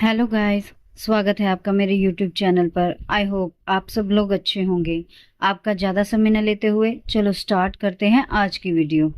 Hello guys. स्वागत है आपका मेरे यूट्यूब चैनल पर। आई होप आप सब लोग अच्छे होंगे। आपका ज़्यादा समय न लेते हुए चलो स्टार्ट करते हैं आज की वीडियो।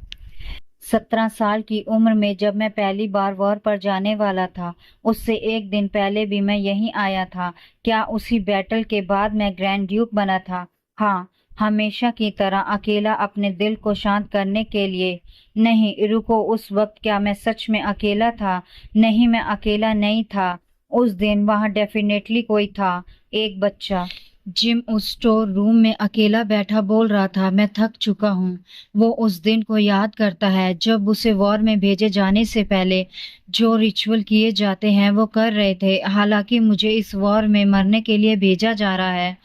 17 साल की उम्र में जब मैं पहली बार वॉर पर जाने वाला था, उससे एक दिन पहले भी मैं यहीं आया था। क्या उसी बैटल के बाद मैं ग्रैंड ड्यूक बना था? हाँ, हमेशा की तरह अकेला अपने दिल को शांत करने के लिए। नहीं रुको, उस वक्त क्या मैं सच में अकेला था? नहीं, मैं अकेला नहीं था। उस दिन वहां डेफिनेटली कोई था। एक बच्चा। जिम उस स्टोर रूम में अकेला बैठा बोल रहा था, मैं थक चुका हूँ। वो उस दिन को याद करता है जब उसे वॉर में भेजे जाने से पहले जो रिचुअल किए जाते हैं वो कर रहे थे। हालांकि मुझे इस वॉर में मरने के लिए भेजा जा रहा है,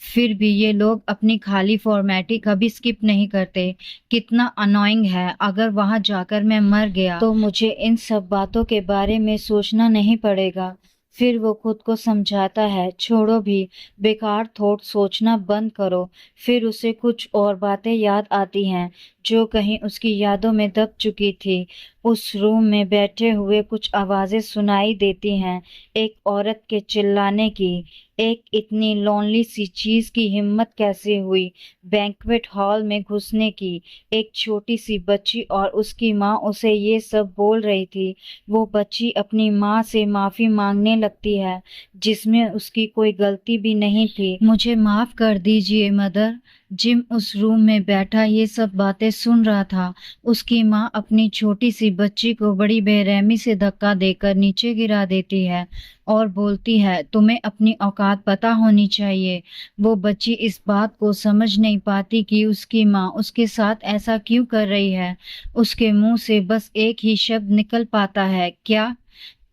फिर भी ये लोग अपनी खाली फॉर्मेलिटी कभी स्किप नहीं करते। कितना अनोइंग है। अगर वहां जाकर मैं मर गया तो मुझे इन सब बातों के बारे में सोचना नहीं पड़ेगा। फिर वो खुद को समझाता है, छोड़ो भी, बेकार थॉट सोचना बंद करो। फिर उसे कुछ और बातें याद आती हैं जो कहीं उसकी यादों में दब चुकी थी। उस रूम में बैठे हुए कुछ आवाजें सुनाई देती हैं। एक औरत के चिल्लाने की। एक इतनी लोनली सी चीज की हिम्मत कैसे हुई बैंक्वेट हॉल में घुसने की? एक छोटी सी बच्ची और उसकी माँ उसे ये सब बोल रही थी। वो बच्ची अपनी माँ से माफी मांगने लगती है, जिसमें उसकी कोई गलती भी नहीं थी। मुझे माफ कर दीजिए मदर। जिम उस रूम में बैठा ये सब बातें सुन रहा था। उसकी माँ अपनी छोटी सी बच्ची को बड़ी बेरहमी से धक्का देकर नीचे गिरा देती है और बोलती है, तुम्हें अपनी औकात पता होनी चाहिए। वो बच्ची इस बात को समझ नहीं पाती कि उसकी माँ उसके साथ ऐसा क्यों कर रही है। उसके मुंह से बस एक ही शब्द निकल पाता है, क्या?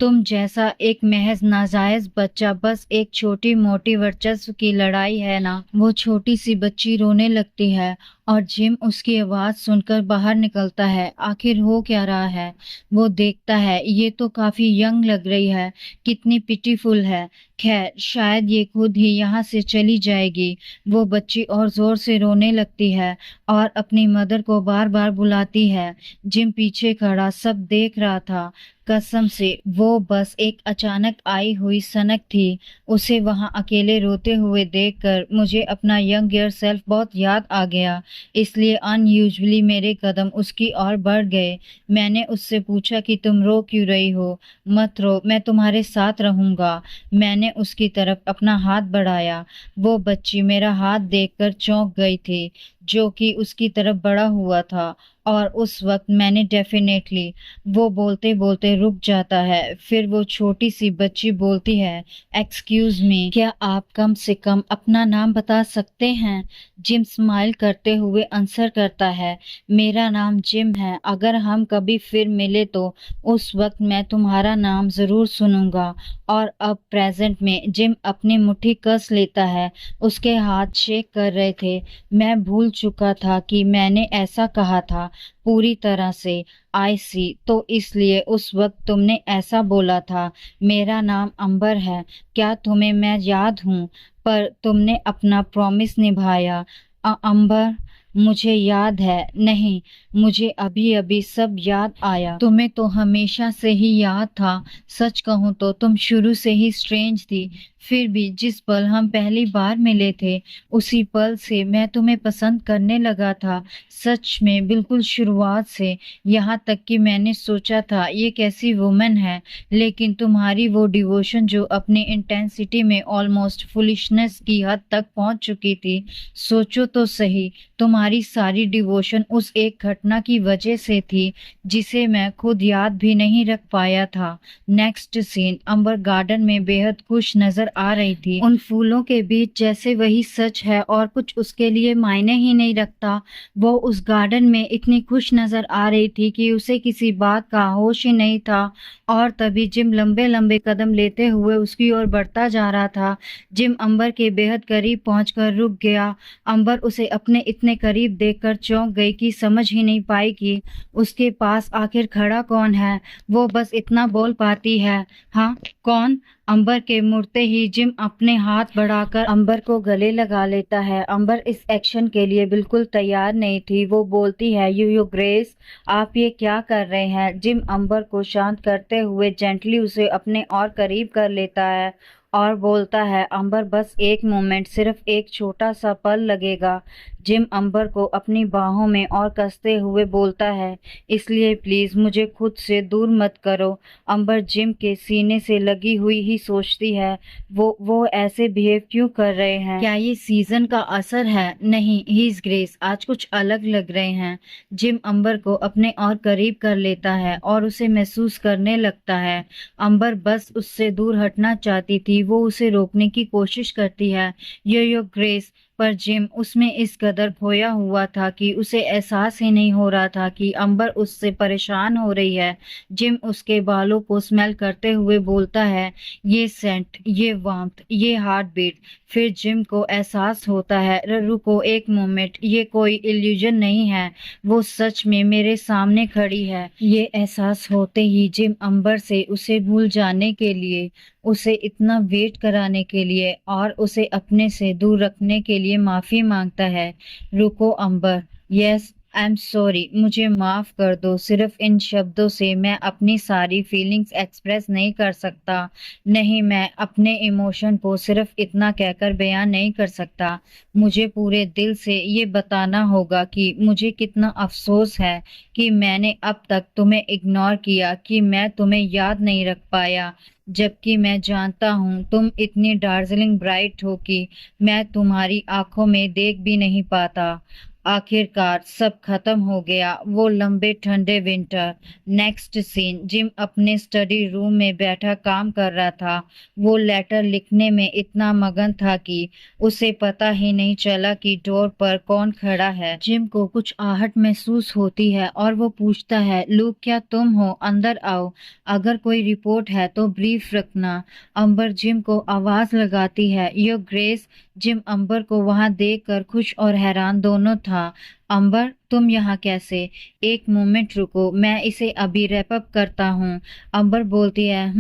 तुम जैसा एक महज नाजायज बच्चा बस एक छोटी मोटी वर्चस्व की लड़ाई है ना। वो छोटी सी बच्ची रोने लगती है और जिम उसकी आवाज सुनकर बाहर निकलता है। आखिर हो क्या रहा है? वो देखता है ये तो काफी यंग लग रही है, कितनी पिटीफुल है। खैर, शायद ये खुद ही यहाँ से चली जाएगी। वो बच्ची और जोर से रोने लगती है और अपनी मदर को बार बार बुलाती है। जिम पीछे खड़ा सब देख रहा था। कसम से वो बस एक अचानक आई हुई सनक थी। उसे वहां अकेले रोते हुए देखकर मुझे अपना यंग ईयर सेल्फ बहुत याद आ गया। इसलिए अनयूजुअली मेरे कदम उसकी ओर बढ़ गए। मैंने उससे पूछा कि तुम रो क्यों रही हो? मत रो, मैं तुम्हारे साथ रहूंगा। मैंने उसकी तरफ अपना हाथ बढ़ाया। वो बच्ची मेरा हाथ देखकर चौंक गई थी, जो कि उसकी तरफ बढ़ा हुआ था। और उस वक्त मैंने डेफिनेटली। वो बोलते बोलते रुक जाता है। फिर वो छोटी सी बच्ची बोलती है, एक्सक्यूज मी, क्या आप कम से कम अपना नाम बता सकते हैं? जिम स्माइल करते हुए आंसर करता है, मेरा नाम जिम है। अगर हम कभी फिर मिले तो उस वक्त मैं तुम्हारा नाम जरूर सुनूंगा। और अब प्रेजेंट में जिम अपनी मुट्ठी कस लेता है। उसके हाथ शेक कर रहे थे। मैं भूल चुका था कि मैंने ऐसा कहा था पूरी तरह से। आई सी, तो इसलिए उस वक्त तुमने ऐसा बोला था। मेरा नाम अंबर है। क्या तुम्हें मैं याद हूँ? पर तुमने अपना प्रॉमिस निभाया। अंबर, मुझे याद है। नहीं, मुझे अभी अभी सब याद आया। तुम्हें तो हमेशा से ही याद था। सच कहूँ तो तुम शुरू से ही स्ट्रेंज थी। फिर भी जिस पल हम पहली बार मिले थे, उसी पल से मैं तुम्हें पसंद करने लगा था। सच में बिल्कुल शुरुआत से। यहाँ तक कि मैंने सोचा था ये कैसी वुमन है। लेकिन तुम्हारी वो डिवोशन जो अपनी इंटेंसिटी में ऑलमोस्ट फुलिशनेस की हद तक पहुंच चुकी थी। सोचो तो सही, तुम्हारी सारी डिवोशन उस एक घटना की वजह से थी जिसे मैं खुद याद भी नहीं रख पाया था। नेक्स्ट सीन, अंबर गार्डन में बेहद खुश नजर आ रही थी। उन फूलों के बीच जैसे वही सच है और कुछ उसके लिए मायने ही नहीं रखता। वो उस गार्डन में इतनी खुश नजर आ रही थी कि उसे किसी बात का होश ही नहीं था। और तभी जिम लंबे लंबे कदम लेते हुए उसकी ओर बढ़ता जा रहा था। जिम अंबर के बेहद करीब पहुंचकर रुक गया। अंबर उसे अपने इतने करीब देखकर चौंक गई कि समझ ही नहीं पाई कि उसके पास आखिर खड़ा कौन है। वो बस इतना बोल पाती है, हाँ, कौन? अंबर के मुड़ते ही जिम अपने हाथ बढ़ाकर अंबर को गले लगा लेता है। अंबर इस एक्शन के लिए बिल्कुल तैयार नहीं थी। वो बोलती है, यू ग्रेस, आप ये क्या कर रहे हैं? जिम अंबर को शांत करते हुए जेंटली उसे अपने और करीब कर लेता है और बोलता है, अंबर बस एक मोमेंट, सिर्फ एक छोटा सा पल लगेगा। जिम अंबर को अपनी बाहों में और कसते हुए बोलता है, इसलिए प्लीज मुझे खुद से दूर मत करो। अंबर जिम के सीने से लगी हुई ही सोचती है, वो ऐसे बिहेव क्यों कर रहे हैं? क्या ये सीजन का असर है? नहीं, ही इज ग्रेस, आज कुछ अलग लग रहे हैं। जिम अंबर को अपने और करीब कर लेता है और उसे महसूस करने लगता है। अंबर बस उससे दूर हटना चाहती थी। वो उसे रोकने की कोशिश करती है, यो ग्रेस, पर जिम उसमें इस कदर खोया हुआ था कि उसे एहसास ही नहीं हो रहा था कि अंबर उससे परेशान हो रही है। जिम उसके बालों को स्मेल करते हुए बोलता है, ये सेंट, ये वार्मथ, ये हार्ट बीट। फिर जिम को एहसास होता है, रुको एक मोमेंट, ये कोई इल्यूजन नहीं है, वो सच में मेरे सामने खड़ी है। ये एहसास होते ही जिम अंबर से उसे भूल जाने के लिए, उसे इतना वेट कराने के लिए और उसे अपने से दूर रखने के लिए माफी मांगता है। रुको अंबर, यस आई एम सॉरी, मुझे माफ कर दो। सिर्फ इन शब्दों से मैं अपनी सारी फीलिंग्स एक्सप्रेस नहीं कर सकता। नहीं, मैं अपने इमोशन को सिर्फ इतना कहकर बयान नहीं कर सकता। मुझे पूरे दिल से ये बताना होगा कि मुझे कितना अफसोस है कि मैंने अब तक तुम्हें इग्नोर किया, कि मैं तुम्हें याद नहीं रख पाया, जबकि मैं जानता हूँ तुम इतनी डार्जिलिंग ब्राइट हो कि मैं तुम्हारी आंखों में देख भी नहीं पाता। आखिरकार सब खत्म हो गया, वो लंबे ठंडे विंटर। नेक्स्ट सीन, जिम अपने स्टडी रूम में बैठा काम कर रहा था। वो लेटर लिखने में इतना मगन था कि उसे पता ही नहीं चला कि डोर पर कौन खड़ा है। जिम को कुछ आहट महसूस होती है और वो पूछता है, लूक, क्या तुम हो? अंदर आओ, अगर कोई रिपोर्ट है तो ब्रीफ रखना। अंबर जिम को आवाज लगाती है, यो ग्रेस। जिम अंबर को वहां देखकर खुश और हैरान दोनों था। अंबर, तुम यहाँ कैसे? एक मोमेंट रुको, मैं इसे अभी रैप अप करता हूँ। अंबर बोलती है,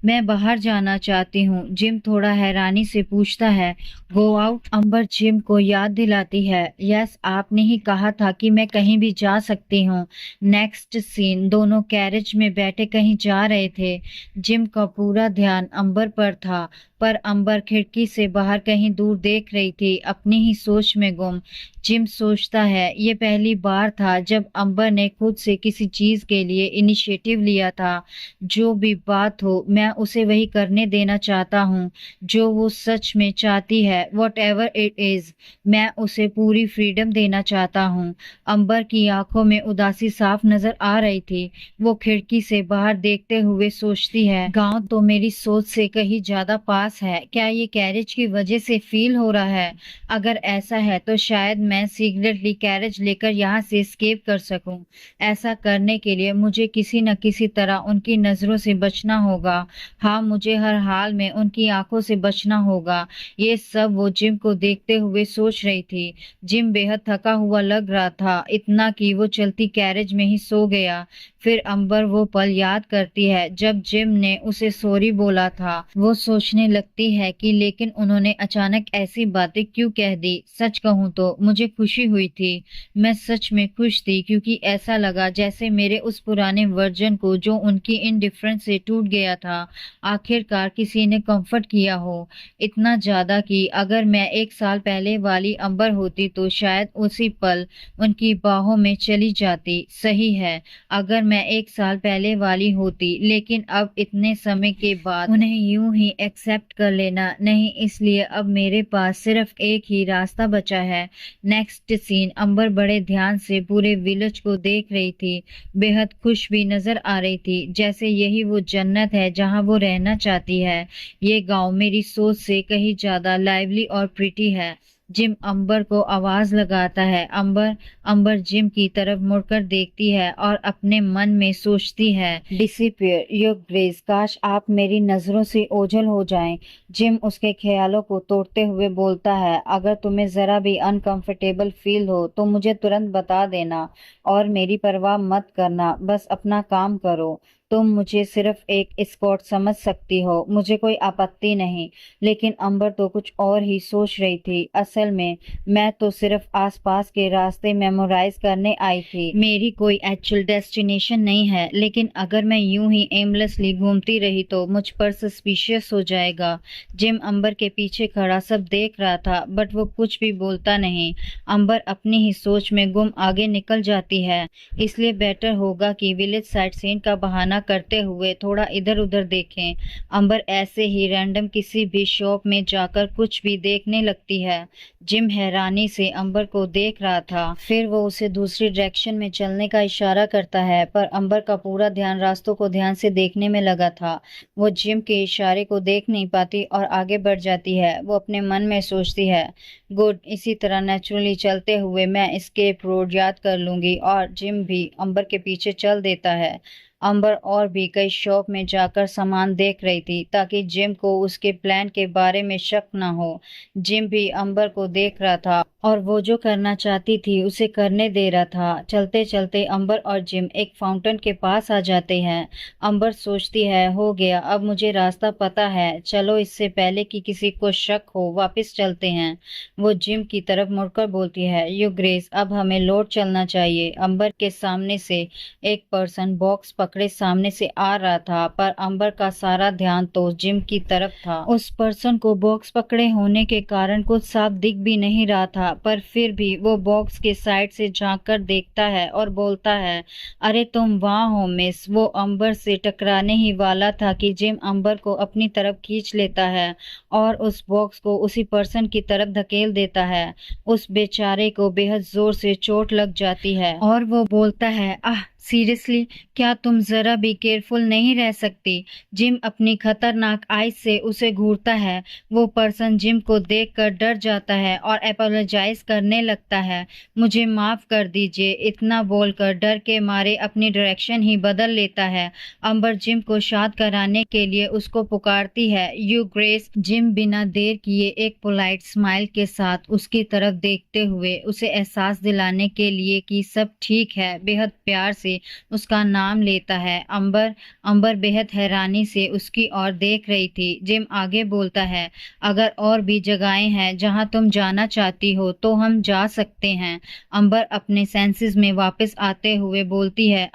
मैं बाहर जाना चाहती हूँ। जिम थोड़ा हैरानी से पूछता है, गो आउट? अंबर जिम को याद दिलाती है, यस, आपने ही कहा था कि मैं कहीं भी जा सकती हूँ। नेक्स्ट सीन, दोनों कैरेज में बैठे कहीं जा रहे थे। जिम का पूरा ध्यान अंबर पर था, पर अंबर खिड़की से बाहर कहीं दूर देख रही थी, अपनी ही सोच में गुम। जिम सोचता है, ये पहली बार था जब अंबर ने खुद से किसी चीज के लिए इनिशिएटिव लिया था। जो भी बात हो, मैं उसे वही करने देना चाहता हूँ जो वो सच में चाहती है। वॉट एवर इट इज, मैं उसे पूरी फ्रीडम देना चाहता हूँ। अंबर की आंखों में उदासी साफ नजर आ रही थी। वो खिड़की से बाहर देखते हुए सोचती है, गांव तो मेरी सोच से कहीं ज्यादा पास है। क्या ये कैरेज की वजह से फील हो रहा है? अगर ऐसा है तो शायद मैं सीक्रेटली कैरेज लेकर यहाँ से एस्केप कर सकूं। ऐसा करने के लिए मुझे किसी न किसी तरह उनकी नजरों से बचना होगा। हाँ, मुझे हर हाल में उनकी आंखों से बचना होगा। ये सब वो जिम को देखते हुए सोच रही थी। जिम बेहद थका हुआ लग रहा था, इतना कि वो चलती कैरेज में ही सो गया। फिर अंबर वो पल याद करती है जब जिम ने उसे सॉरी बोला था। वो सोचने लगती है कि लेकिन उन्होंने अचानक ऐसी बातें क्यों कह दी। सच कहूँ तो मुझे खुशी हुई थी। मैं सच में खुश थी, क्योंकि ऐसा लगा जैसे मेरे उस पुराने वर्जन को, जो उनकी इनडिफरेंस से टूट गया था, आखिरकार किसी ने कंफर्ट किया हो। इतना ज्यादा कि अगर मैं 1 साल पहले वाली अंबर होती तो शायद उसी पल उनकी बाहों में चली जाती। सही है, अगर मैं 1 साल पहले वाली होती, लेकिन अब इतने समय के बाद उन्हें यूं ही एक्सेप्ट कर लेना नहीं, इसलिए अब मेरे पास सिर्फ एक ही रास्ता बचा है। नेक्स्ट सीन, अंबर बड़े ध्यान से पूरे विलेज को देख रही थी। बेहद खुश भी नजर आ रही थी, जैसे यही वो जन्नत है जहां वो रहना चाहती है। ये गांव मेरी सोच से कहीं ज्यादा लाइवली और प्रिटी है। जिम अंबर को आवाज लगाता है, अंबर। अंबर जिम की तरफ मुड़कर देखती है और अपने मन में सोचती है, डिसिपियर योर ग्रेस, काश आप मेरी नजरों से ओझल हो जाएं। जिम उसके ख्यालों को तोड़ते हुए बोलता है, अगर तुम्हें जरा भी अनकंफर्टेबल फील हो तो मुझे तुरंत बता देना और मेरी परवाह मत करना, बस अपना काम करो। तुम मुझे सिर्फ एक एस्कॉर्ट समझ सकती हो, मुझे कोई आपत्ति नहीं। लेकिन अंबर तो कुछ और ही सोच रही थी। असल में मैं तो सिर्फ आसपास के रास्ते मेमोराइज करने आई थी। मेरी कोई एक्चुअल डेस्टिनेशन नहीं है। लेकिन अगर मैं यूं ही एमलेसली घूमती रही तो मुझ पर सस्पिशियस हो जाएगा। जिम अंबर के पीछे खड़ा सब देख रहा था, बट वो कुछ भी बोलता नहीं। अंबर अपनी ही सोच में गुम आगे निकल जाती है। इसलिए बेटर होगा कि विलेज साइट सीन का बहाना करते हुए थोड़ा इधर उधर देखें। अंबर ऐसे ही रैंडम किसी भी शॉप में जाकर कुछ भी देखने लगती है। जिम हैरानी से अंबर को देख रहा था। फिर वो उसे दूसरी डायरेक्शन में चलने का इशारा करता है, पर अंबर का पूरा ध्यान रास्तों को ध्यान से देखने में लगा था। वो जिम के इशारे को देख नहीं पाती और आगे बढ़ जाती है। वो अपने मन में सोचती है, गुड, इसी तरह नेचुरली चलते हुए मैं एस्केप रोड याद कर लूंगी। और जिम भी अंबर के पीछे चल देता है। अंबर और भी कई शॉप में जाकर सामान देख रही थी ताकि जिम को उसके प्लान के बारे में शक न हो। जिम भी अंबर को देख रहा था और वो जो करना चाहती थी उसे करने दे रहा था। चलते चलते अंबर और जिम एक फाउंटेन के पास आ जाते हैं। अंबर सोचती है, हो गया, अब मुझे रास्ता पता है। चलो इससे पहले कि किसी को शक हो वापस चलते हैं। वो जिम की तरफ मुड़कर बोलती है, यू ग्रेस, अब हमें लौट चलना चाहिए। अंबर के सामने से एक पर्सन बॉक्स पकड़े सामने से आ रहा था, पर अंबर का सारा ध्यान तो जिम की तरफ था। उस पर्सन को बॉक्स पकड़े होने के कारण कुछ साफ दिख भी नहीं रहा था, पर फिर भी वो बॉक्स के साइड से झांक कर देखता है और बोलता है, अरे तुम वहाँ हो मिस। वो अंबर से टकराने ही वाला था कि जिम अंबर को अपनी तरफ खींच लेता है और उस बॉक्स को उसी पर्सन की तरफ धकेल देता है। उस बेचारे को बेहद जोर से चोट लग जाती है और वो बोलता है, आह सीरियसली, क्या तुम जरा भी केयरफुल नहीं रह सकती। जिम अपनी खतरनाक आइज से उसे घूरता है। वो पर्सन जिम को देखकर डर जाता है और अपोलोजाइज करने लगता है, मुझे माफ कर दीजिए। इतना बोलकर डर के मारे अपनी डायरेक्शन ही बदल लेता है। अंबर जिम को शांत कराने के लिए उसको पुकारती है, यू ग्रेस। जिम बिना देर किए एक पोलाइट स्माइल के साथ उसकी तरफ देखते हुए उसे एहसास दिलाने के लिए कि सब ठीक है बेहद प्यार से उसका नाम लेता है, अंबर। अंबर बेहद हैरानी से उसकी ओर देख रही थी। जिम आगे बोलता है, अगर और भी जगहें हैं जहां तुम जाना चाहती हो तो हम जा सकते हैं। अंबर अपने सेंसेस में वापस आते हुए बोलती है,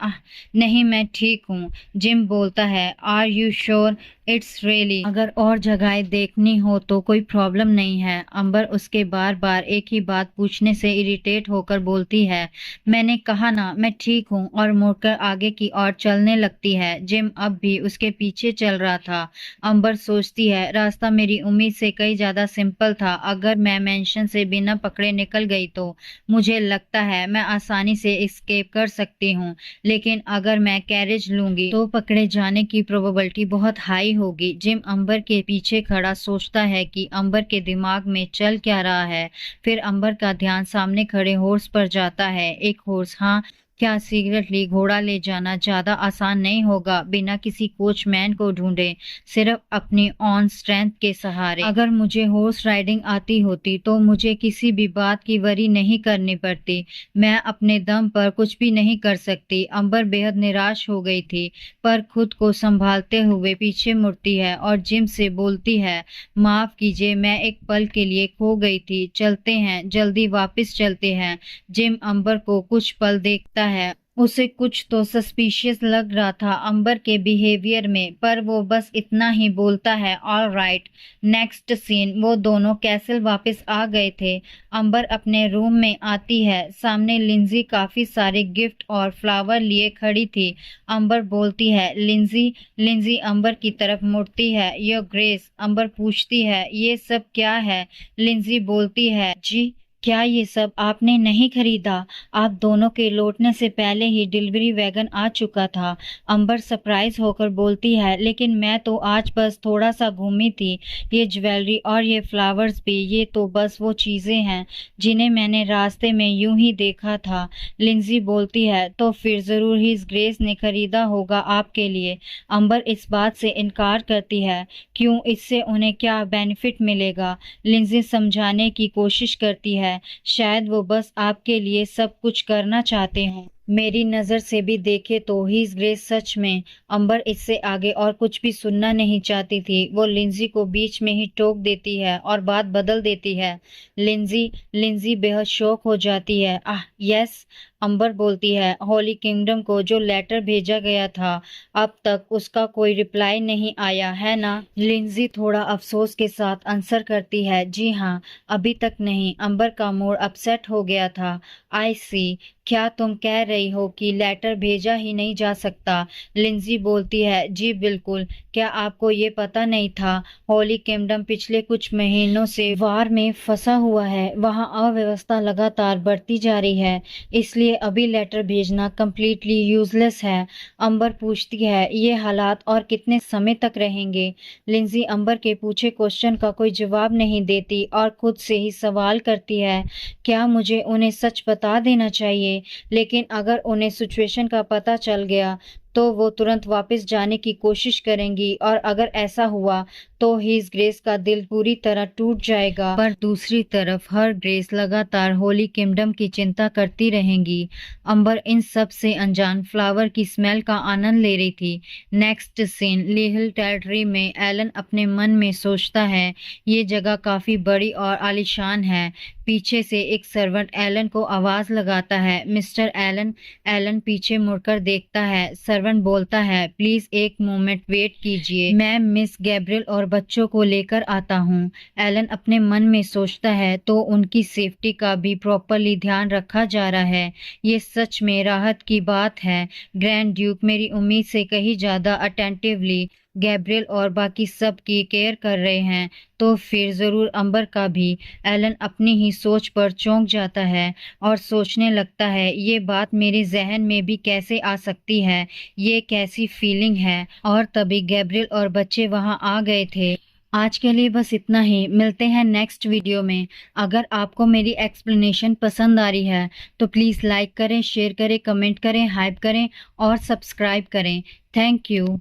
नहीं मैं ठीक हूँ। जिम बोलता है, are you sure? It's really, अगर और जगहें देखनी हो तो कोई प्रॉब्लम नहीं है। अंबर उसके बार बार एक ही बात पूछने से इरिटेट होकर बोलती है, मैंने कहा ना मैं ठीक हूँ, और मुड़कर आगे की ओर चलने लगती है। जिम अब भी उसके पीछे चल रहा था। अंबर सोचती है, रास्ता मेरी उम्मीद से कई ज्यादा सिंपल था। अगर मैं मेंशन से बिना पकड़े निकल गई तो मुझे लगता है मैं आसानी से एस्केप कर सकती हूँ, लेकिन अगर मैं कैरेज लूंगी तो पकड़े जाने की प्रोबेबिलिटी बहुत हाई होगी। जिम अंबर के पीछे खड़ा सोचता है कि अंबर के दिमाग में चल क्या रहा है। फिर अंबर का ध्यान सामने खड़े हॉर्स पर जाता है। एक हॉर्स, हाँ, क्या सीक्रेटली घोड़ा ले जाना ज्यादा आसान नहीं होगा बिना किसी कोचमैन को ढूंढे, सिर्फ अपनी ऑन स्ट्रेंथ के सहारे। अगर मुझे हॉर्स राइडिंग आती होती तो मुझे किसी भी बात की वरी नहीं करनी पड़ती। मैं अपने दम पर कुछ भी नहीं कर सकती। अंबर बेहद निराश हो गई थी, पर खुद को संभालते हुए पीछे मुड़ती है और जिम से बोलती है, माफ कीजिए, मैं एक पल के लिए खो गई थी। चलते हैं, जल्दी वापस चलते हैं। जिम अंबर को कुछ पल देखता है। उसे कुछ तो सस्पिशियस लग रहा था अंबर के बिहेवियर में, पर वो बस इतना ही बोलता है, ऑल राइट। नेक्स्ट सीन, वो दोनों कैसल वापस आ गए थे। अंबर अपने रूम में आती है। सामने लिंजी काफी सारे गिफ्ट और फ्लावर लिए खड़ी थी। अंबर बोलती है, लिंजी। लिंजी अंबर की तरफ मुड़ती है, योर ग्रेस। अंबर पूछती है, ये सब क्या है? लिंजी बोलती है, जी क्या ये सब आपने नहीं खरीदा? आप दोनों के लौटने से पहले ही डिलीवरी वैगन आ चुका था। अंबर सरप्राइज होकर बोलती है, लेकिन मैं तो आज बस थोड़ा सा घूमी थी। ये ज्वेलरी और ये फ्लावर्स भी, ये तो बस वो चीजें हैं जिन्हें मैंने रास्ते में यूं ही देखा था। लिंजी बोलती है, तो फिर जरूर ही इस ग्रेस ने खरीदा होगा आपके लिए। अंबर इस बात से इनकार करती है, क्यों, इससे उन्हें क्या बेनिफिट मिलेगा? लिंजी समझाने की कोशिश करती है, शायद वो बस आपके लिए सब कुछ करना चाहते हैं। मेरी नज़र से भी देखे तो हिज ग्रेस सच में अंबर इससे आगे और कुछ भी सुनना नहीं चाहती थी। वो लिंजी को बीच में ही टोक देती है और बात बदल देती है। लिंजी लिंजी बेहद शौक हो जाती है। आह यस, अंबर बोलती है, होली किंगडम को जो लेटर भेजा गया था अब तक उसका कोई रिप्लाई नहीं आया है ना। लिंजी थोड़ा अफसोस के साथ आंसर करती है, जी हाँ, अभी तक नहीं। अंबर का मूड अपसेट हो गया था। आई सी, क्या तुम कह रही हो कि लेटर भेजा ही नहीं जा सकता? लिंजी बोलती है, जी बिल्कुल। क्या आपको ये पता नहीं था? होली किंगडम पिछले कुछ महीनों से वार में फंसा हुआ है। वहाँ अव्यवस्था लगातार बढ़ती जा रही है, इसलिए अभी लेटर भेजना कम्प्लीटली यूजलेस है। अंबर पूछती है, ये हालात और कितने समय तक रहेंगे? लिंजी अंबर के पूछे क्वेश्चन का कोई जवाब नहीं देती और खुद से ही सवाल करती है, क्या मुझे उन्हें सच बता देना चाहिए? लेकिन अगर उन्हें सिचुएशन का पता चल गया तो वो तुरंत वापस जाने की कोशिश करेंगी और अगर ऐसा हुआ तो हिज ग्रेस का दिल पूरी तरह टूट जाएगा। पर दूसरी तरफ हर ग्रेस लगातार होली किंगडम की चिंता करती रहेंगी। अंबर इन सब से अनजान फ्लावर की स्मेल का आनंद ले रही थी। नेक्स्ट सीन, लिटिल टेरिटरी में एलन अपने मन में सोचता है, ये जगह काफी बड़ी और आलीशान है। पीछे से एक सर्वेंट एलन को आवाज लगाता है, मिस्टर एलन। एलन पीछे मुड़कर देखता है। सर्वेंट बोलता है, प्लीज एक मोमेंट वेट कीजिए, मैं मिस गैब्रियल और बच्चों को लेकर आता हूँ। एलन अपने मन में सोचता है, तो उनकी सेफ्टी का भी प्रॉपरली ध्यान रखा जा रहा है। ये सच में राहत की बात है। ग्रैंड ड्यूक मेरी उम्मीद से कहीं ज्यादा अटेंटिवली गैब्रियल और बाकी सब की केयर कर रहे हैं, तो फिर जरूर अंबर का भी। एलन अपनी ही सोच पर चौंक जाता है और सोचने लगता है, ये बात मेरे जहन में भी कैसे आ सकती है, ये कैसी फीलिंग है। और तभी गैब्रियल और बच्चे वहां आ गए थे। आज के लिए बस इतना ही, मिलते हैं नेक्स्ट वीडियो में। अगर आपको मेरी एक्सप्लेनेशन पसंद आ रही है तो प्लीज़ लाइक करें, शेयर करें, कमेंट करें, हाइप करें और सब्सक्राइब करें। Thank you.